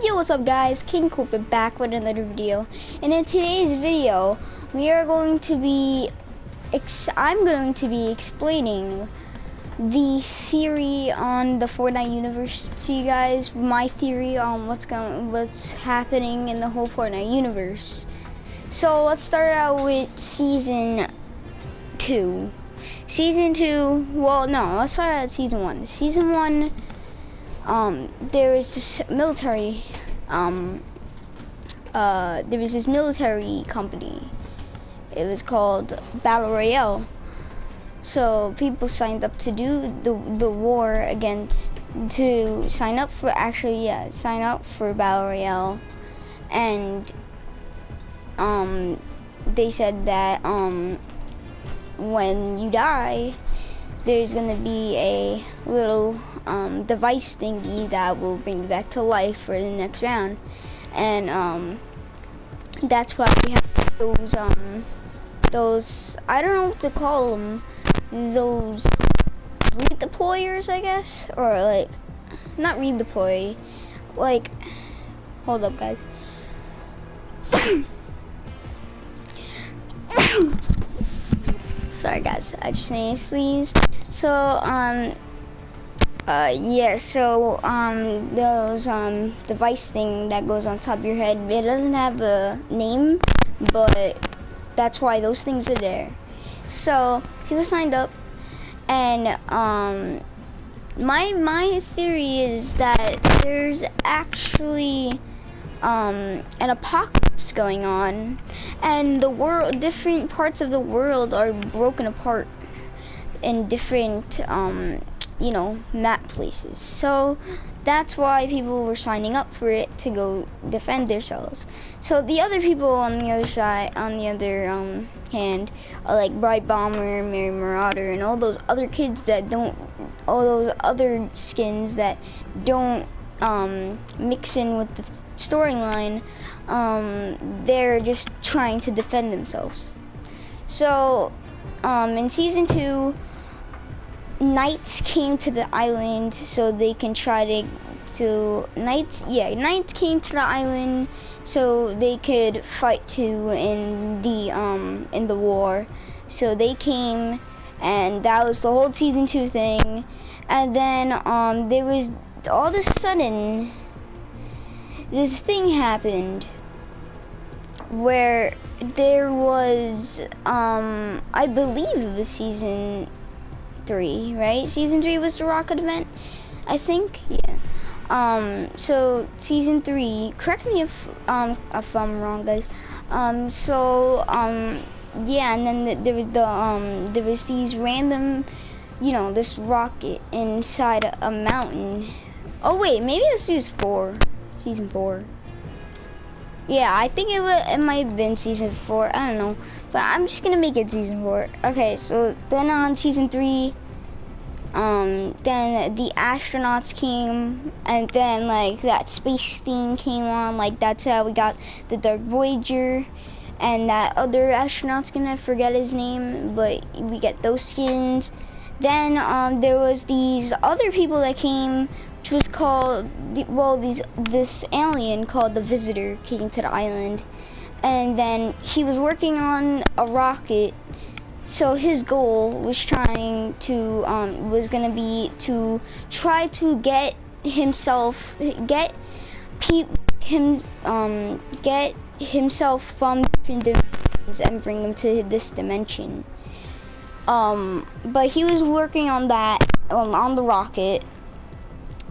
Yo, what's up guys? King Cooper back with another video. And in today's video, we are going to be I'm going to be explaining the theory on the Fortnite universe to you guys. My theory on what's happening in the whole Fortnite universe. So let's start out with season 2. Season 2, well no, let's start at season 1. Season 1, there was this military, there was this military company. It was called Battle Royale. So people signed up to do the war against, to sign up for Battle Royale. And, they said that, when you die, there's gonna be a little device thingy that will bring you back to life for the next round, and that's why we have those I don't know what to call them, those redeployers, I guess, or like not redeploy, like hold up guys. Sorry guys, I just need to sneeze. So those device thing that goes on top of your head, it doesn't have a name, but that's why those things are there. So people signed up, and my theory is that there's actually an apocalypse going on, and the world, different parts of the world are broken apart in different map places. So that's why people were signing up for it, to go defend themselves. So the other people on the other side, on the other hand, are like Bright Bomber, Mary Marauder, and all those other kids that don't, all those other skins that don't mix in with the storyline. They're just trying to defend themselves. So in season 2, knights came to the island so they can try knights came to the island so they could fight too in the war. So they came, and that was the whole season 2 thing. And then there was, all of a sudden, this thing happened where there was, I believe it was season 3, right? Season 3 was the rocket event, I think, yeah. So season 3, correct me if I'm wrong, guys. Yeah, and then there was these random, this rocket inside a mountain. Oh wait, maybe it was season 4. Yeah, I think it might have been season 4. I don't know, but I'm just gonna make it season 4. Okay, so then on season 3, then the astronauts came, and then like that space thing came on. Like that's how we got the Dark Voyager, and that other astronaut's gonna forget his name, but we get those skins. Then there was these other people that came, which was called, this alien called the Visitor came to the island, and then he was working on a rocket. So his goal was gonna be to try to get himself from different dimensions and bring him to this dimension. But he was working on that, on the rocket.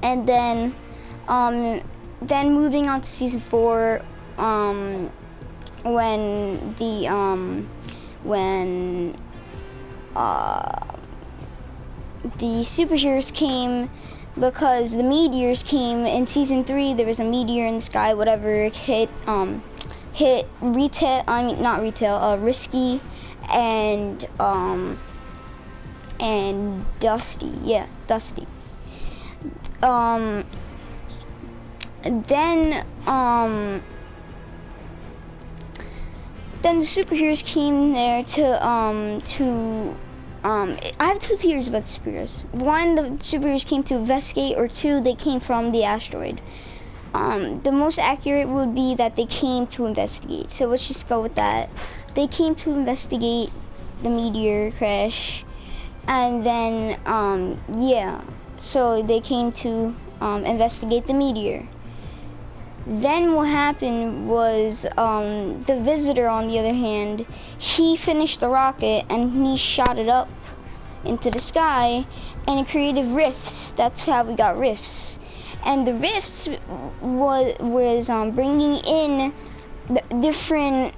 And then moving on to season 4, when the superheroes came, because the meteors came in season 3. There was a meteor in the sky, whatever, hit Risky and Dusty. Yeah, Dusty. Then the superheroes came there I have 2 theories about the superheroes. 1, the superheroes came to investigate, or 2, they came from the asteroid. the most accurate would be that they came to investigate. So let's just go with that. They came to investigate the meteor crash, and then yeah, so they came to investigate the meteor. Then what happened was the visitor, on the other hand, he finished the rocket and he shot it up into the sky, and it created rifts. That's how we got rifts. And the rifts was bringing in different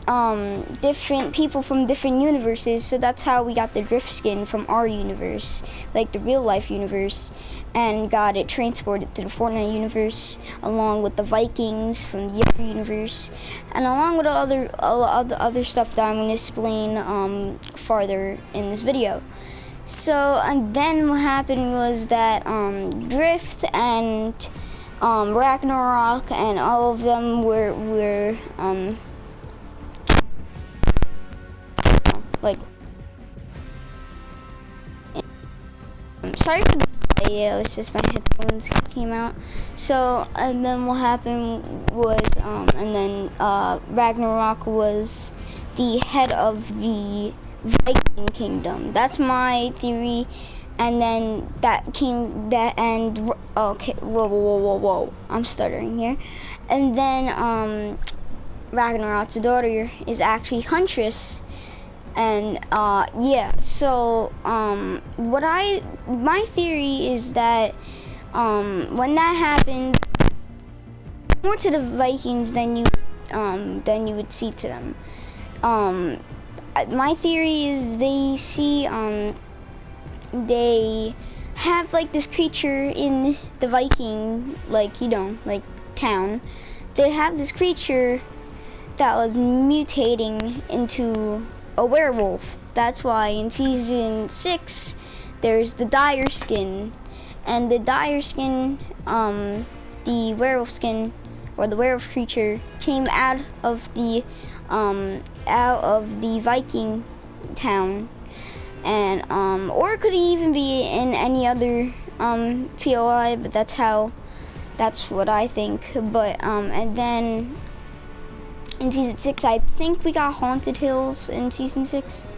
people from different universes. So that's how we got the drift skin from our universe, like the real life universe, and got it transported to the Fortnite universe, along with the Vikings from the other universe, and along with all the other stuff that I'm going to explain farther in this video. So, and then what happened was that Drift and Ragnarok and all of them were like, sorry for the delay, yeah, it was just my headphones came out. So, and then what happened was, and then Ragnarok was the head of the Viking kingdom. That's my theory. And then okay, whoa, I'm stuttering here. And then Ragnarok's daughter is actually Huntress. And yeah, so my theory is that when that happened, more to the Vikings than you would see to them. My theory is they have like this creature in the Viking, like, you know, like town. They have this creature that was mutating into a werewolf. That's why in season 6 there's the dire skin, and the dire skin, the werewolf skin, or the werewolf creature, came out of the Viking town. And or it could even be in any other POI, but that's what I think. But and then in season 6, I think we got Haunted Hills in season 6.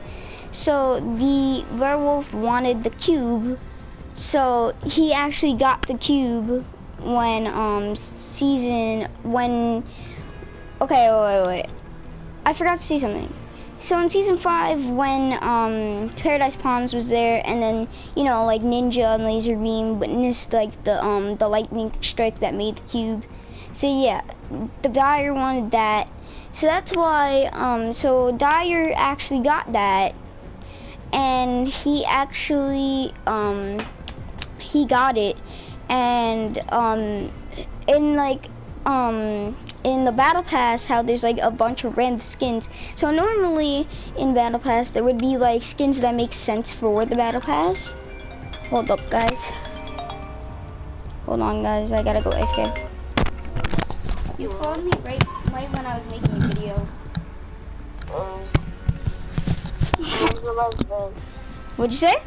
So the werewolf wanted the cube, so he actually got the cube when okay, wait, I forgot to say something. So in season 5, when Paradise Palms was there, and then, you know, like Ninja and Laser Beam witnessed like the lightning strike that made the cube. So yeah, the Dire wanted that. So that's why so Dire actually got that, and he actually he got it, and in the battle pass, how there's like a bunch of random skins. So normally in battle pass there would be like skins that make sense for the battle pass. Hold up, guys. Hold on, guys. I gotta go AFK. You called me right when I was making a video. What'd you say?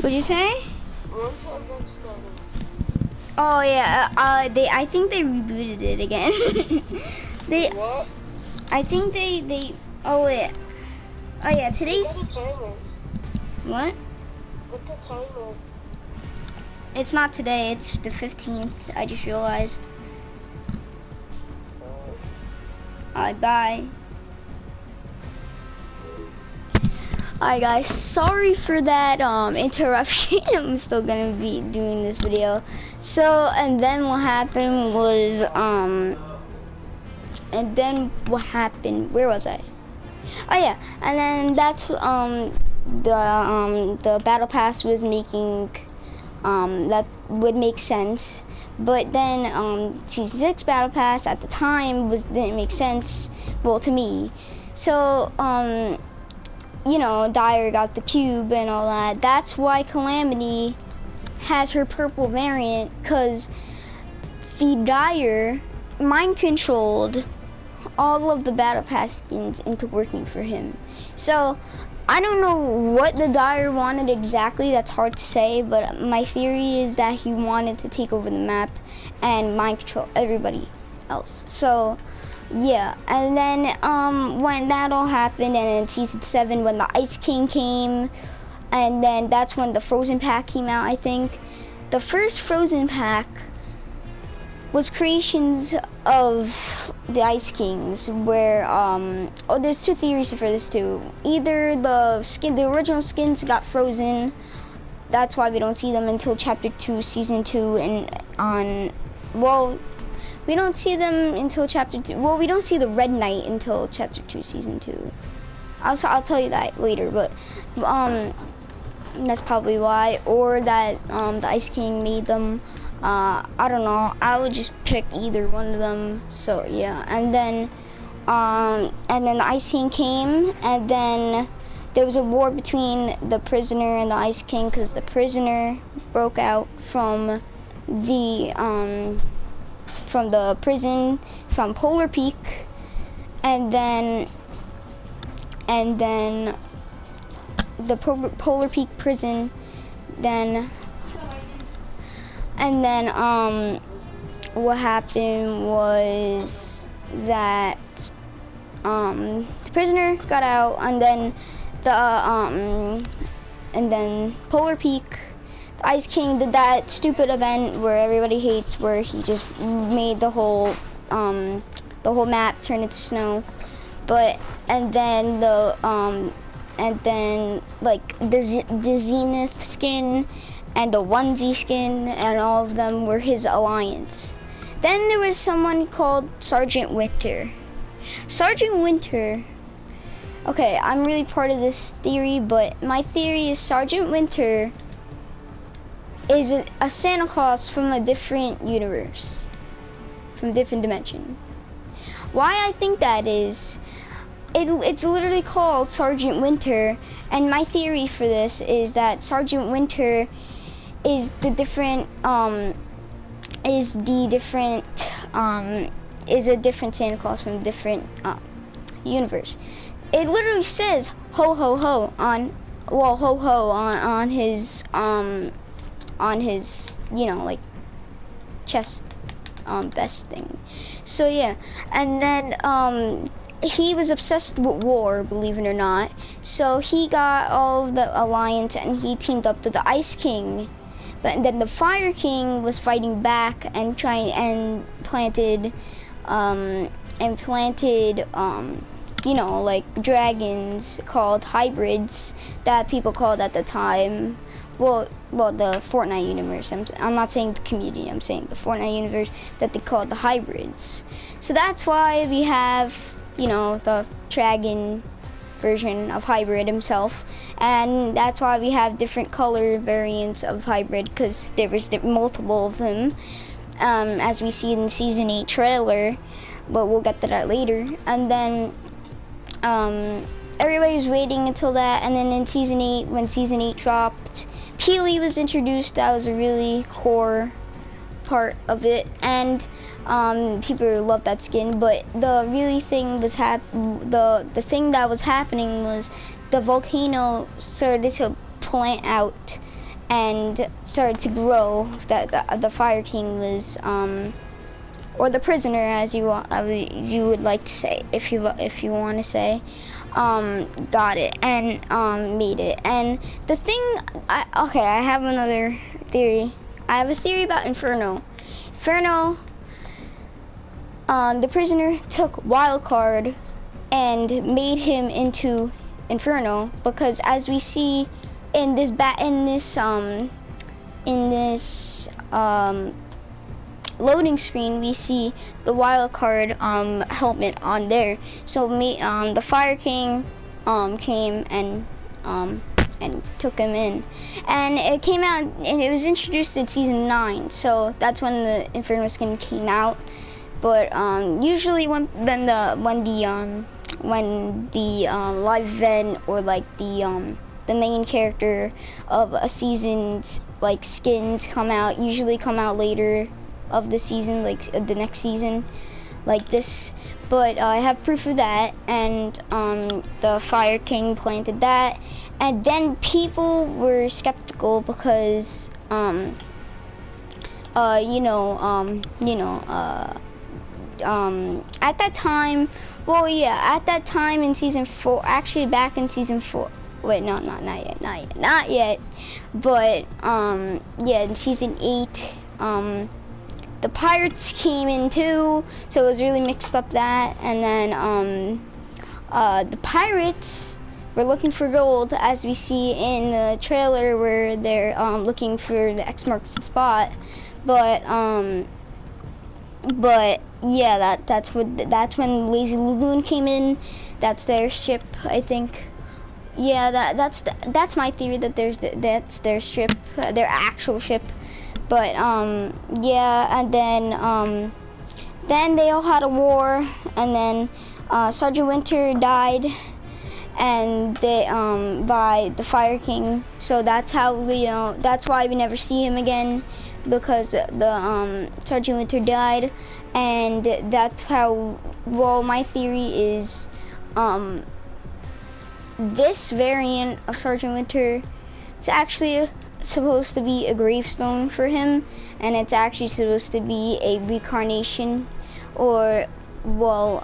What'd you say? Oh yeah, I think they rebooted it again. What? I think they. Oh wait. Oh yeah, today's. What? What's the timer? It's not today. It's the 15th. I just realized. Alright, bye. Alright guys, sorry for that interruption. I'm still gonna be doing this video. So, and then what happened was where was I? Oh yeah, and then that's the battle pass was making that would make sense. But then season 6 battle pass at the time didn't make sense, well, to me. So you know, Dire got the cube and all that. That's why Calamity has her purple variant, because the Dire mind controlled all of the battle pass skins into working for him. So I don't know what the dyer wanted exactly, that's hard to say, but my theory is that he wanted to take over the map and mind control everybody else. So yeah, and then when that all happened, and in season 7 when the Ice King came, and then that's when the Frozen Pack came out, I think. The first Frozen Pack was creations of the Ice Kings, where there's two theories for this too. Either the original skins got frozen, that's why we don't see them until chapter 2 season 2, and we don't see them until chapter 2. Well, we don't see the Red Knight until chapter 2 season 2. I'll tell you that later, but that's probably why, or that the Ice King made them. I don't know. I would just pick either one of them. So yeah, and then the Ice King came, and then there was a war between the prisoner and the Ice King, because the prisoner broke out from the prison from Polar Peak, and then the Polar Peak prison what happened was that the prisoner got out, and then Polar Peak, the Ice King did that stupid event where everybody hates, where he just made the whole map turn into snow. And then the Zenith skin and the onesie skin, and all of them were his alliance. Then there was someone called Sgt Winter. Sgt Winter, okay, I'm really part of this theory, but my theory is Sgt Winter is a Santa Claus from a different universe, from a different dimension. Why I think that is, it's literally called Sgt Winter, and my theory for this is that Sgt Winter is a different Santa Claus from a different universe. It literally says ho ho ho on his like chest vest thing. So yeah, and then he was obsessed with war, believe it or not. So he got all of the alliance, and he teamed up to the Ice King. But then the Fire King was fighting back and planted like dragons called hybrids that people called at the time. Well, the Fortnite universe. I'm not saying the community. I'm saying the Fortnite universe that they called the hybrids. So that's why we have the dragon version of hybrid himself, and that's why we have different color variants of hybrid, because there was multiple of them, as we see in the season 8 trailer, but we'll get to that later. And then everybody was waiting until that, and then in season 8, when season 8 dropped, Peely was introduced. That was a really core part of it, and people loved that skin. But the really thing was the thing that was happening was the volcano started to plant out and started to grow. That the Fire King was or the prisoner, as you would like to say, if you want to say, got it and made it. And the thing, I have another theory. I have a theory about Inferno. The prisoner took Wildcard and made him into Inferno, because as we see in this loading screen, we see the Wildcard helmet on there. So the Fire King came and took him in, and it came out, and it was introduced in season 9. So that's when the Inferno skin came out. But usually when the live event, or like the main character of a season's like skins usually come out later of the season, like the next season. like this. But I have proof of that, and the Fire King planted that, and then people were skeptical because at that time, well, yeah, at that time in season 4, actually back in season 4, wait, no, not yet, but yeah, in season 8, the pirates came in too, so it was really mixed up that, and then the pirates were looking for gold, as we see in the trailer where they're looking for the X marks the spot, but yeah, that's when Lazy Lagoon came in. That's their ship, I think. Yeah, that's my theory, that that's their ship, their actual ship. But yeah, and then they all had a war, and then Sgt Winter died, and they by the Fire King. So that's how that's why we never see him again, because the Sgt Winter died, and that's how. Well, my theory is this variant of Sgt Winter, it's actually supposed to be a gravestone for him, and it's actually supposed to be a reincarnation, or well,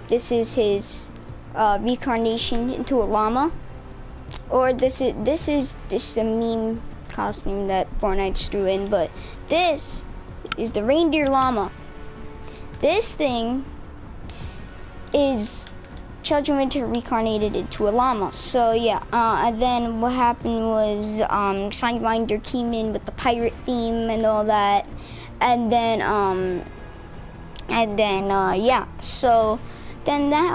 this is his reincarnation into a llama, or this is just a meme costume that Fortnite threw in, but this is the reindeer llama. This thing is Sgt Winter reincarnated into a llama. So yeah, and then what happened was Sgt Winter came in with the pirate theme and all that, and then yeah. So then that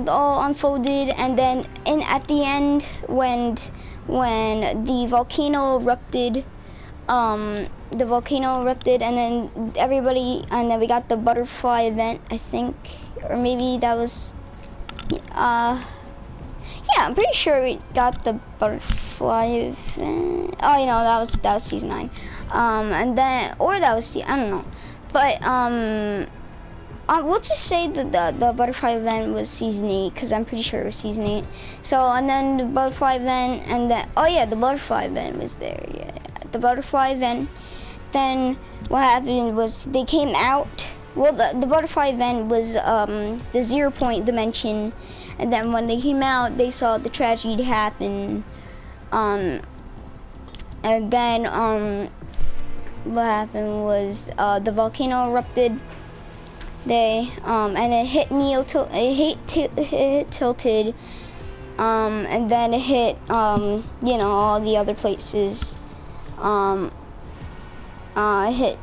all unfolded, and then at the end when the volcano erupted, and then we got the butterfly event, I think, or maybe that was. Yeah, I'm pretty sure we got the butterfly event. Oh, that was season 9. And then, or that was, I don't know. But, we'll just say that the butterfly event was season 8, because I'm pretty sure it was season 8. So, and then the butterfly event, and then, oh yeah, the butterfly event was there, yeah. The butterfly event. Then, what happened was they came out. Well, the butterfly event was the 0 point dimension, and then when they came out, they saw the tragedy happen, and then what happened was the volcano erupted. And it hit tilted, and then it hit all the other places. It hit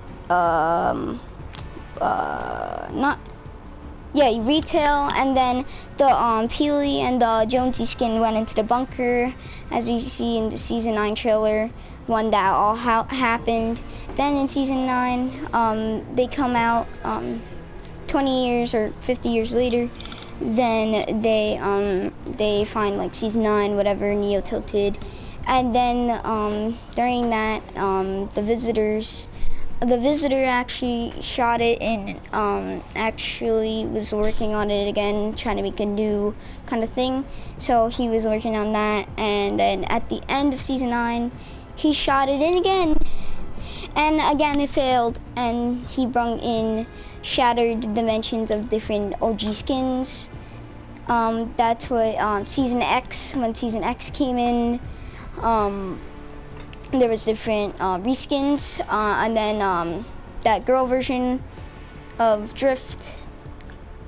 retail, and then the Peely and the Jonesy skin went into the bunker, as we see in the season 9 trailer when that all happened. Then in season 9, they come out 20 years or 50 years later. Then they find like season 9, whatever, Neo tilted, and then during that the visitor actually shot it, and actually was working on it again, trying to make a new kind of thing. So he was working on that, and then at the end of season 9, he shot it in again, and again it failed, and he brought in shattered dimensions of different OG skins. That's what season X, when season X came in, there was different reskins, and then that girl version of Drift,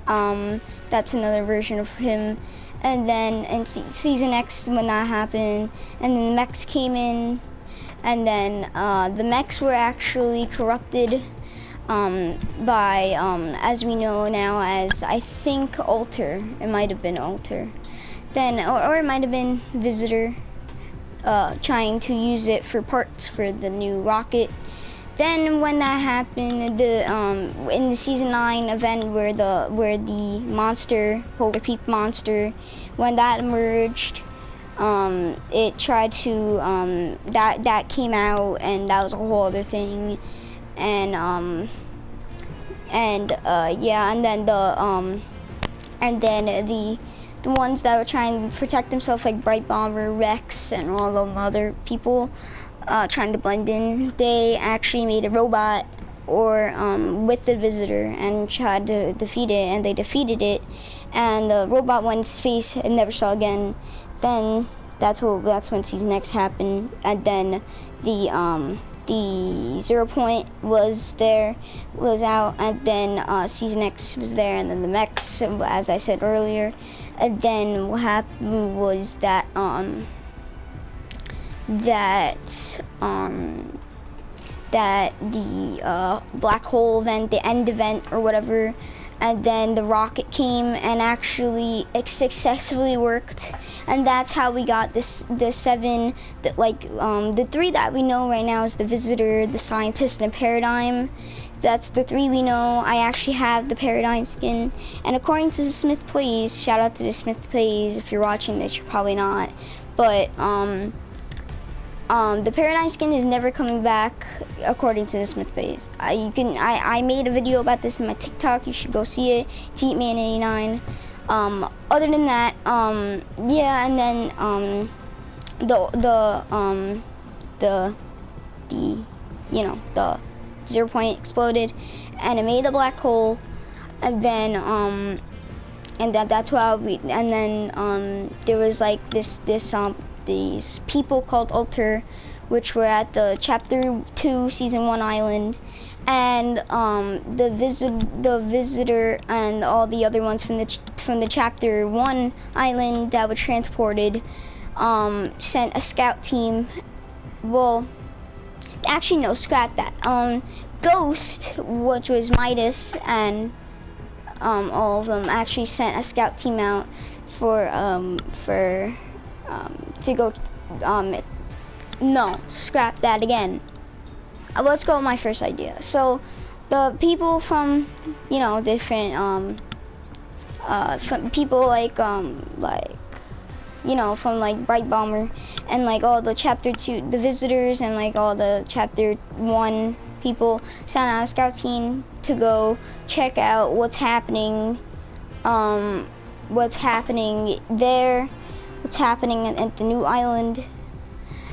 that's another version of him. And then in season X, when that happened, and then the mechs came in, and then the mechs were actually corrupted by, as we know now, as I think Alter. It might have been Alter. Then, or it might have been Visitor, trying to use it for parts for the new rocket. Then when that happened, in the season 9 event where the monster, Polar Peak monster, when that emerged, it tried to that came out, and that was a whole other thing. And and yeah, and then the ones that were trying to protect themselves, like Bright Bomber, Rex, and all the other people trying to blend in, they actually made a robot or with the visitor and tried to defeat it, and they defeated it, and the robot went into space and never saw again. Then that's when Season X happened, and then the 0 Point was out, and then Season X was there, and then the mechs, as I said earlier. And then what happened was that the black hole event, the end event or whatever, and then the rocket came and actually it successfully worked, and that's how we got the 7, the 3 that we know right now is the Visitor, the Scientist, and the Paradigm. That's the 3 we know. I actually have the Paradigm skin, and according to the Smith Plays, shout out to the Smith Plays, if you're watching this, you're probably not, but the Paradigm skin is never coming back, according to the Smith Plays. I made a video about this in my TikTok. You should go see it. It's Eatman89. Other than that, yeah, and then the 0 Point exploded, and it made a black hole, and then and that's why there was like these people called Alter, which were at the Chapter 2 Season 1 island, and the Visitor and all the other ones from the Chapter 1 island that were transported sent a scout team. Well, actually no, scrap that. Ghost, which was Midas, and all of them actually sent a scout team out to go, no, scrap that again. Let's go with my first idea. So, the people from, different, from people from like Bright Bomber, and like all the Chapter 2, the Visitors, and like all the Chapter 1 people sent out a scout team to go check out what's happening there, what's happening at the new island.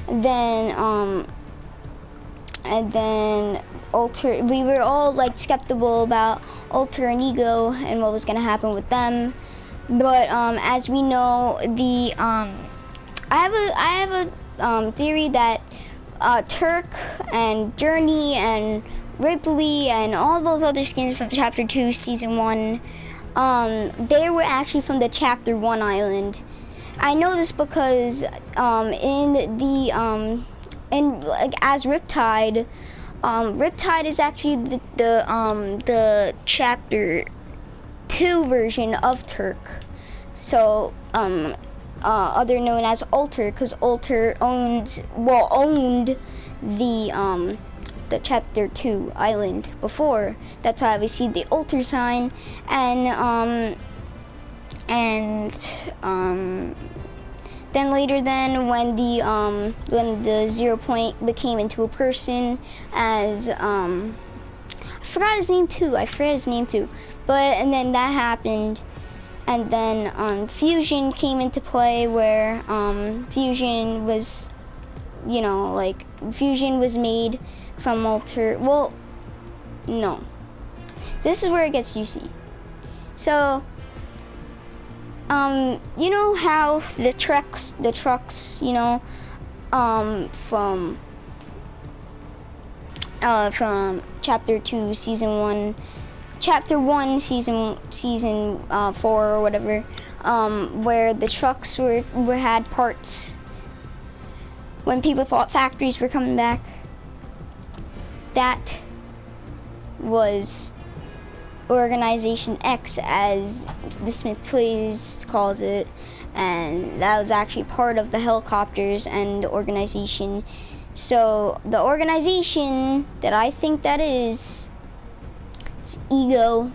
And then Alter, we were all like skeptical about Alter and Ego and what was gonna happen with them. But as we know, I have a theory that Turk and Journey and Ripley and all those other skins from Chapter 2 Season 1, they were actually from the Chapter 1 island. I know this because as Riptide, Riptide is actually the Chapter 2 version of Turk. So other known as Alter, because Alter owned the Chapter 2 island before. That's why we see the Alter sign, and then later, when the 0 Point became into a person as I forgot his name too. And then that happened, and then fusion came into play, where fusion was, fusion was made from Alter. Well, no. This is where it gets juicy. So, you know how the trucks, from Chapter 2 Season 1, Chapter 1 Season 4 or whatever, where the trucks had parts when people thought factories were coming back. That was Organization X, as the Smith Plays calls it, and that was actually part of the helicopters and the organization. So the organization that I think that is Ego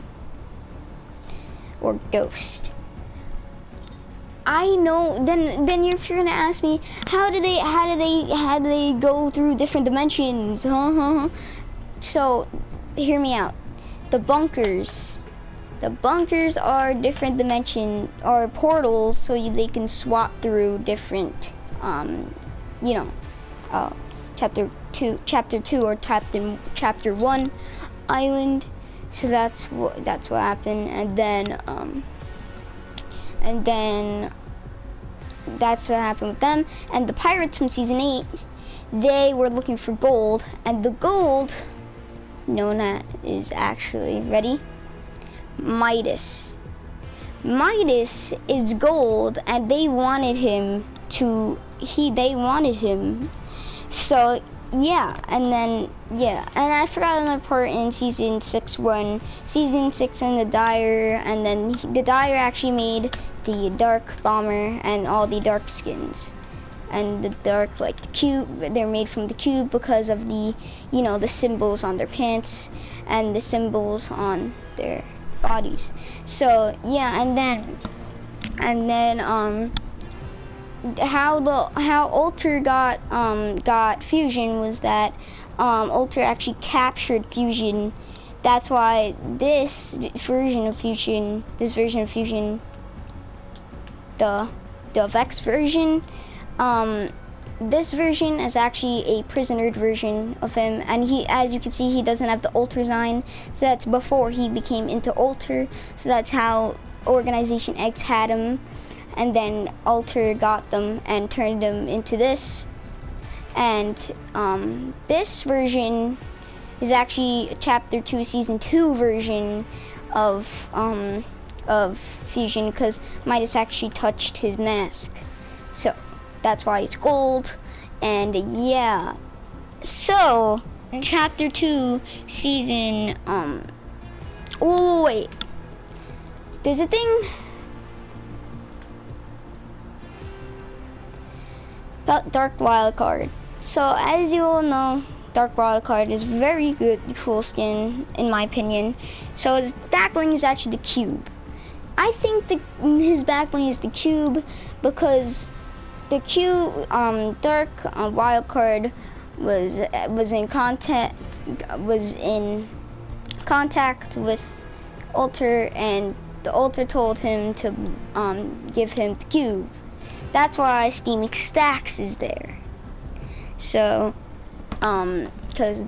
or Ghost. I know. Then if you're gonna ask me, how do they go through different dimensions? So hear me out. the bunkers. The bunkers are different dimension or portals, so they can swap through different, you know, chapter two or chapter 1 island. So that's what happened, and then that's what happened with them. And the pirates from season 8, they were looking for gold, and the gold known as is actually ready. Midas. Midas is gold, and they wanted him. So yeah, and I forgot another part in season 6 when season 6 in the Dire, and then the Dire actually made the dark bomber and all the dark skins. And the dark, like the cube, they're made from the cube because of the, the symbols on their pants and the symbols on their bodies. So yeah, and then how Alter got fusion was that Alter actually captured fusion. That's why this version of fusion, the Vex version, this version is actually a prisonered version of him, and he, as you can see, he doesn't have the Alter sign, so that's before he became into Alter. So that's how Organization X had him, and then Alter got them and turned them into this. And this version is actually a chapter 2 season 2 version of fusion, because Midas actually touched his mask, so that's why it's gold. And yeah, so in chapter 2 season oh wait, there's a thing about Dark Wildcard. So as you all know, Dark Wildcard is very good, cool skin in my opinion. So his backbling is actually the cube. I think his backbling is the cube because the cube, Dark Wildcard was in contact with Alter, and the Alter told him to give him the cube. That's why Steaming Stacks is there. So, because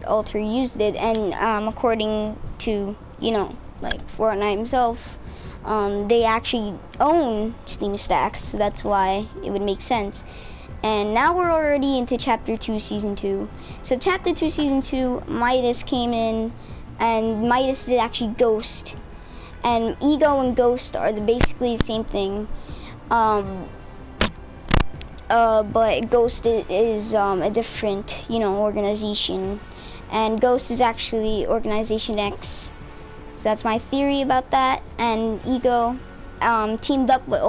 Alter used it, and according to, like Fortnite himself, they actually own Steam Stacks, so that's why it would make sense. And now we're already into chapter 2 season 2. So chapter 2 season 2, Midas came in, and Midas is actually Ghost, and Ego and Ghost are basically the same thing. But Ghost is a different, organization, and Ghost is actually Organization X. So that's my theory about that. And Ego teamed up with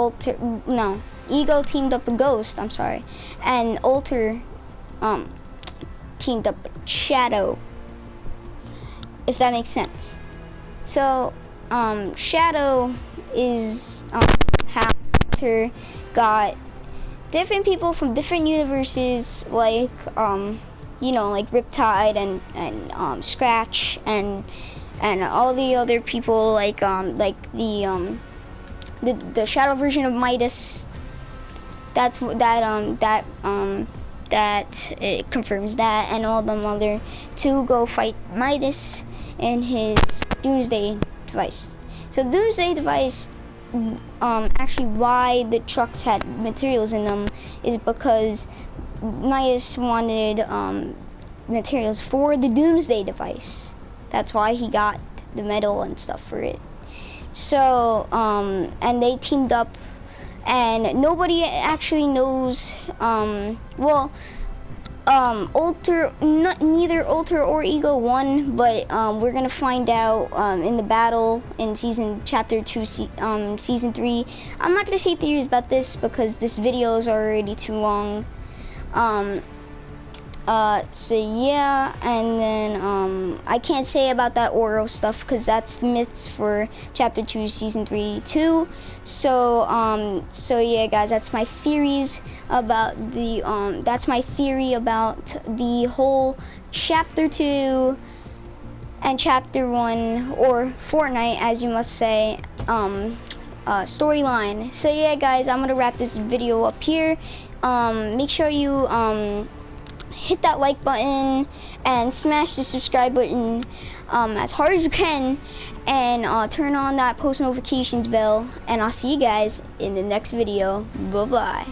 Ego teamed up with Ghost, I'm sorry, and Alter teamed up with Shadow, if that makes sense. So Shadow is how Alter got different people from different universes, like like Riptide and Scratch and all the other people, like the Shadow version of Midas. That it confirms that, and all them other to go fight Midas and his Doomsday device. So the Doomsday device, actually why the trucks had materials in them is because Midas wanted materials for the Doomsday device. That's why he got the metal and stuff for it. So and they teamed up, and nobody actually knows, neither Alter or Ego won, but we're gonna find out in the battle in chapter 2 season 3. I'm not gonna say theories about this because this video is already too long. So yeah, and then I can't say about that Oro stuff because that's the myths for chapter 2 season 3 too. So yeah guys, that's my theories about the whole chapter 2. and chapter 1, or Fortnite as you must say, storyline. So yeah guys, I'm gonna wrap this video up here. Make sure you hit that like button and smash the subscribe button as hard as you can, and turn on that post notifications bell, and I'll see you guys in the next video. Bye bye.